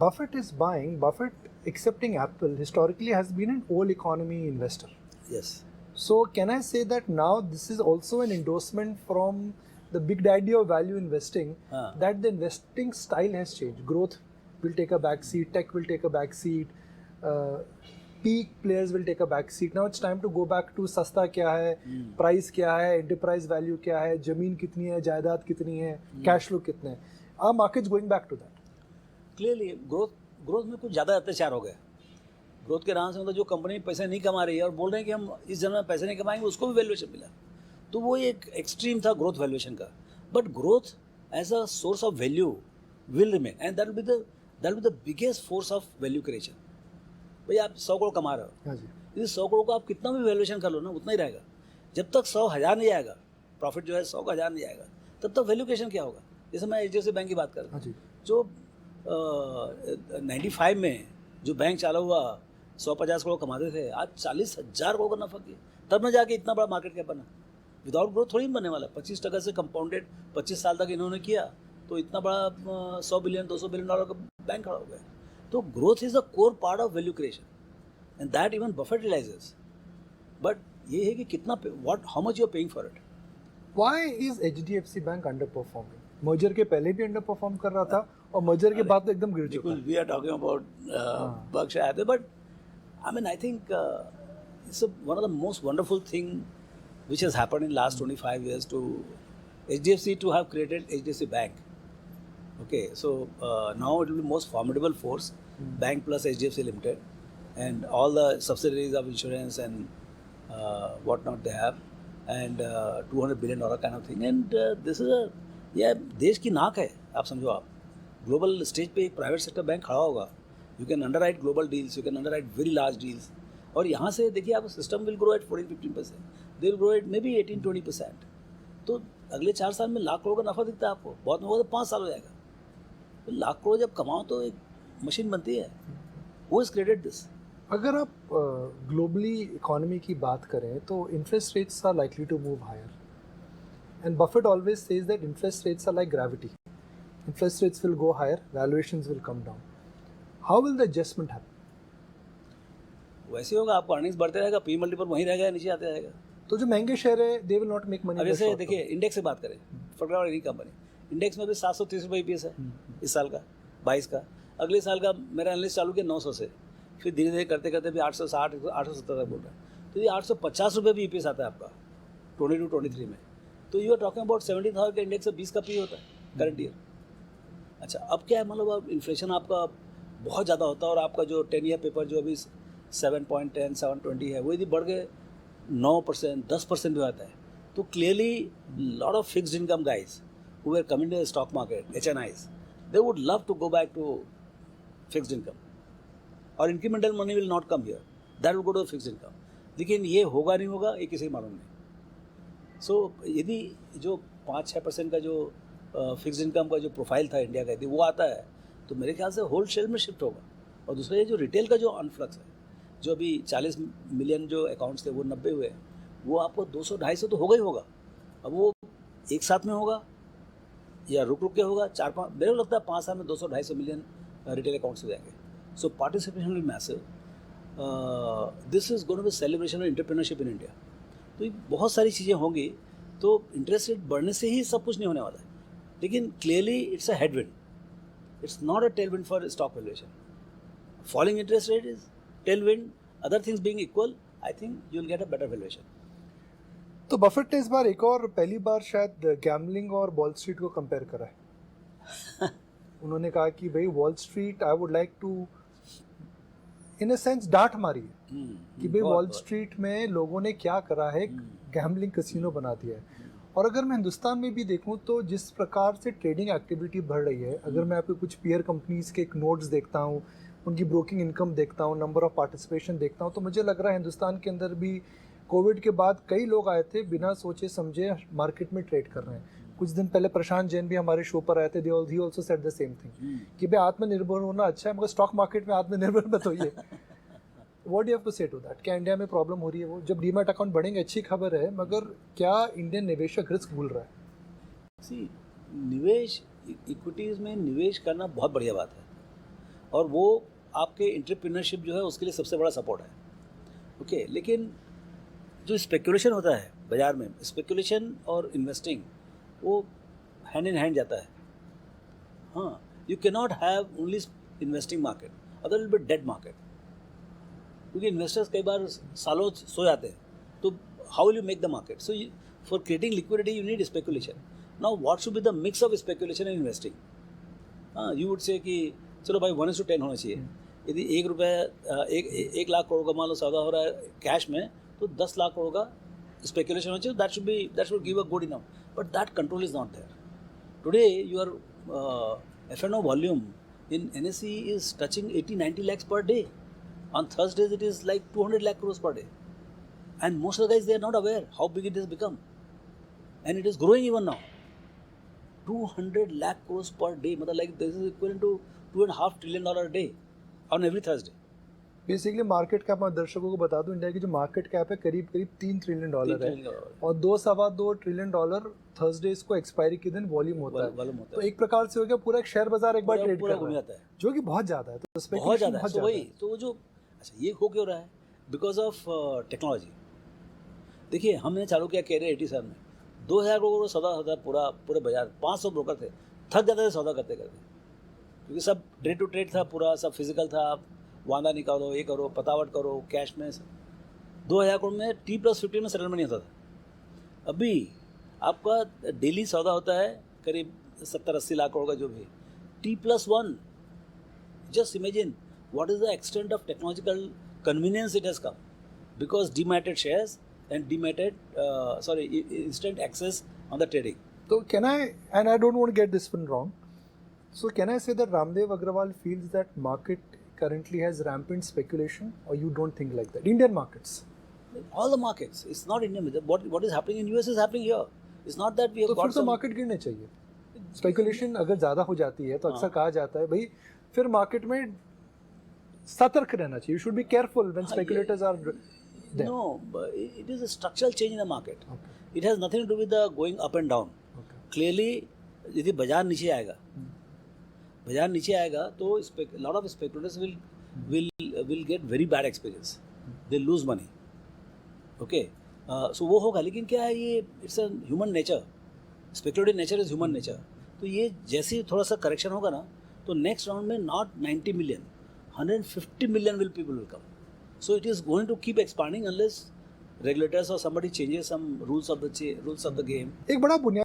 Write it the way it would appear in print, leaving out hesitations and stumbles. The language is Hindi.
Buffett accepting Apple historically has been an old economy investor. Yes. So can I say that now this is also an endorsement from the big daddy of value investing that the investing style has changed. Growth will take a back seat, tech will take a back seat, peak players will take a back seat. Now it's time to go back to सस्ता क्या है, प्राइस क्या है, एंटरप्राइज वैल्यू क्या है, जमीन कितनी है, जायदाद कितनी है, कैश फ्लो कितने हैं. Our market's going back to that. Clearly growth में कुछ ज़्यादा अत्याचार हो गया. ग्रोथ के नाम से मतलब जो कंपनी पैसे नहीं कमा रही है और बोल रहे हैं कि हम इस जन्म में पैसे नहीं कमाएंगे, उसको भी वैल्यूएशन मिला. तो वो एक एक्सट्रीम था ग्रोथ वैल्यूएशन का. But growth as a source of value will remain and that will be the biggest force of value creation. भाई आप 100 करोड़ कमा रहे हो, इस 100 करोड़ को आप कितना भी वैल्यूएशन कर लो ना, उतना ही रहेगा. जब तक 100,000 नहीं आएगा, प्रॉफिट जो है 100 का 1000 नहीं आएगा, तब तक वैल्यू क्रिएशन क्या होगा. जैसे मैं HDFC बैंक की बात कर रहा हूँ, जो 95 में जो बैंक चालू हुआ 150 करोड़ कमाते थे, आज 40,000 करोड़ का नफा किया, तब न जाके इतना बड़ा मार्केट कैप बना. विदाउट ग्रोथ थोड़ी बनने वाला. 25% से कंपाउंडेड 25 साल तक इन्होंने किया, तो इतना बड़ा 100 बिलियन 200 बिलियन डॉलर का बैंक खड़ा हो गया. तो growth is the core part of value creation and that even Buffett realises. But ये है कि कितना, how much you are paying for it. Why is HDFC Bank underperforming? Merger के पहले भी अंडर परफॉर्म कर रहा था और मर्जर के बाद तो एकदम गिर चुका है. We are talking about Berkshire Hathaway, but I mean I think it's one of the most wonderful thing which has happened in last 25 years to HDFC to have created HDFC Bank. Okay, so now it will be most formidable force, Bank plus HDFC Limited, and all the subsidiaries of insurance and whatnot they have, and $200 billion kind of thing. And this is यह देश की नाक है. आप समझो, आप ग्लोबल स्टेज पे एक प्राइवेट सेक्टर बैंक खड़ा होगा, you can underwrite global deals, you can underwrite very large deals. और यहाँ से देखिए आप, system will grow at 14-15%, they will grow at may be 18-20%. तो अगले 4 साल में लाख करोड़ का नफा दिखता है आपको. बहुत में होगा तो 5 साल हो जाएगा. तो लाख करोड़ जब कमाओ तो एक मशीन बनती है. वो इज क्रिएटेड दिस. अगर आप ग्लोबली इकोनॉमी की बात करें तो interest rates are likely to move higher, and Buffett always says that interest rates are like gravity. Interest rates will go higher, valuations will come down. How will the adjustment happen? वैसे होगा, आपको अर्निंग्स बढ़ते रहेगा, पी मल्टीपल वहीं रहेगा, नीचे आते रहेगा. तो जो महंगे शेयर है they will not make money. अब जैसे देखिए इंडेक्स से बात करें, for example any company, index में भी 730 रुपये EPS है इस साल का, 22 का. अगले साल का मेरा एनालिस्ट चालू किया 900 से, फिर धीरे धीरे करते करते भी 860 870 तक बोल रहा है. तो ये 850 रुपये भी EPS आता है आपका 22-23 में. तो यू आर टॉकिंग अबाउट 70,000 का इंडेक्स से 20 का पी होता है करंट ईयर. अच्छा, अब क्या है, मतलब अब इन्फ्लेशन आपका बहुत ज़्यादा होता है और आपका जो 10 ईयर पेपर जो अभी 7.10 720 है, वो यदि बढ़ गए 9% 10% भी आता है, तो clearly lot of fixed income guys who are coming to the stock market, HNIs, they would love to go back to fixed income, और incremental money will not come here, that will go to fixed income. लेकिन ये होगा नहीं होगा ये किसी मालूम नहीं. सो यदि जो 5-6% का जो फिक्स्ड इनकम का जो प्रोफाइल था इंडिया का, यदि वो आता है तो मेरे ख्याल से होल शेल में शिफ्ट होगा. और दूसरा ये जो रिटेल का जो अनफ्लक्स है, जो अभी 40 मिलियन जो अकाउंट्स थे वो 90 हुए, वो आपको 200-250 तो होगा ही होगा. अब वो एक साथ में होगा या रुक के होगा, 4-5, मेरे को लगता है 5 साल में 200-250 मिलियन रिटेल अकाउंट्स हो जाएंगे. So participation will massive. This is going to be celebration of entrepreneurship in India. तो ये बहुत सारी चीज़ें होंगी. तो इंटरेस्ट रेट बढ़ने से ही सब कुछ नहीं होने वाला है, लेकिन clearly it's a headwind, it's not a Tailwind for stock valuation. Falling interest rate is Tailwind, other things being equal, I think you will get a better valuation. तो बफेट ने इस बार एक और पहली बार शायद गैम्बलिंग और वॉल स्ट्रीट को कंपेयर करा है. उन्होंने कहा कि भाई Wall Street I would like to in a sense डांट मारी है कि भाई वॉल स्ट्रीट में लोगों ने क्या करा है, गैम्बलिंग कसिनो बना दिया है. और अगर मैं हिंदुस्तान में भी देखूं तो जिस प्रकार से ट्रेडिंग एक्टिविटी बढ़ रही है, अगर मैं आपको कुछ पीयर कंपनीज के नोट्स देखता हूं, उनकी ब्रोकिंग इनकम देखता हूं, नंबर ऑफ पार्टिसिपेशन देखता हूं, तो मुझे लग रहा है हिंदुस्तान के अंदर भी कोविड के बाद कई लोग आए थे बिना सोचे समझे मार्केट में ट्रेड कर रहे हैं. कुछ दिन पहले प्रशांत जैन भी हमारे शो पर आए थे, he also said the same thing कि भाई आत्मनिर्भर होना अच्छा है, मगर स्टॉक मार्केट में आत्मनिर्भर मत होइए. What do you have to say to that? क्या इंडिया में प्रॉब्लम हो रही है? वो जब डीमैट अकाउंट बढ़ेंगे अच्छी खबर है, मगर क्या इंडियन निवेशक रिस्क भूल रहा है? सी, निवेश इक्विटीज़ में निवेश करना बहुत बढ़िया बात है. और वो आपके एंटरप्रेन्योरशिप जो है उसके लिए सबसे बड़ा सपोर्ट है। ओके, लेकिन जो स्पेकुलेशन होता है बाजार में, स्पेकुलेशन और इन्वेस्टिंग वो हैंड इन हैंड जाता है। हाँ, you can not have only investing market, other will be dead market, क्योंकि इन्वेस्टर्स कई बार सालों सो जाते हैं, तो how will you make the market? So for creating liquidity you need speculation. Now what should be the mix of speculation and investing? हाँ, यू वुड से कि चलो भाई 1:10 होना चाहिए। यदि 1 लाख करोड़ का मान लो सौदा हो रहा है कैश में, तो 10 लाख करोड़ का स्पेकुलेशन होना चाहिए। That should give a good enough, but that control is not there today. Your F&O volume in NSE is touching 80-90 lakhs per day. On Thursdays it is like 200 lakh crores per day, and most of the guys, they are not aware how big it has become, and it is growing even now. 200 lakh crores per day, मतलब like this is equivalent to $2.5 trillion a day on every Thursday. Basically market cap मैं दर्शकों को बता दूं, इंडिया की जो मार्केट कैप है करीब $3 ट्रिलियन है, और $2-2.25 ट्रिलियन थर्सडेज को एक्सपायरी के दिन वॉल्यूम होता है। तो एक प्रकार से हो गया पूरा एक शेयर बाजार एक बार ट्रेड कर रहा है, जो कि बहुत ज़्यादा है। तो बहुत ज़्यादा है। तो वही तो जो अच्छा ये हो क्यों रहा है? Because of technology. देखिए, हमने चालू किया कैरियर 87 में, 2000 करोड़ सौदा होता पूरे बाजार, 500 ब्रोकर थे, थक जाते थे सौदा करते करते, क्योंकि सब डे टू ट्रेड था, पूरा सब फिजिकल था। वादा निकालो, ये करो, पतावट करो, कैश में 2000 करोड़ में T+15 में सेटलमेंट नहीं होता था। अभी आपका डेली सौदा होता है करीब 70-80 लाख करोड़ का, जो भी T+1। Just imagine what is the extent of technological convenience it has come, because dematted shares and instant access on the trading. So can I, and I don't want to get this one wrong, so can I say that Ramdev Agrawal feels that market currently has rampant speculation, or you don't think like that? Indian markets, all the markets, it's not Indian. What is happening in US is happening here. It's not that we have तो got फिर तो मार्केट गिरने चाहिए। स्पेकुलेशन अगर ज़्यादा हो जाती है तो अक्सर कहा जाता है भाई फिर मार्केट में सतर्क रहना चाहिए, you should be careful when speculators are there. No, but it is a structural change in the market. Okay. It has nothing to do with the going up and down. Okay. Clearly, यदि बाजार नीचे आएगा तो lot of speculators will get very bad experience. They lose money. Okay. So वो होगा, लेकिन क्या है ये, it's a human nature. Speculative nature is human nature. तो ये जैसे ही थोड़ा सा करेक्शन होगा ना, तो नेक्स्ट राउंड में not 90 million, 150 million people will come. So it is going to keep expanding unless regulators or somebody changes some rules of the game. एक बड़ा बुनियादी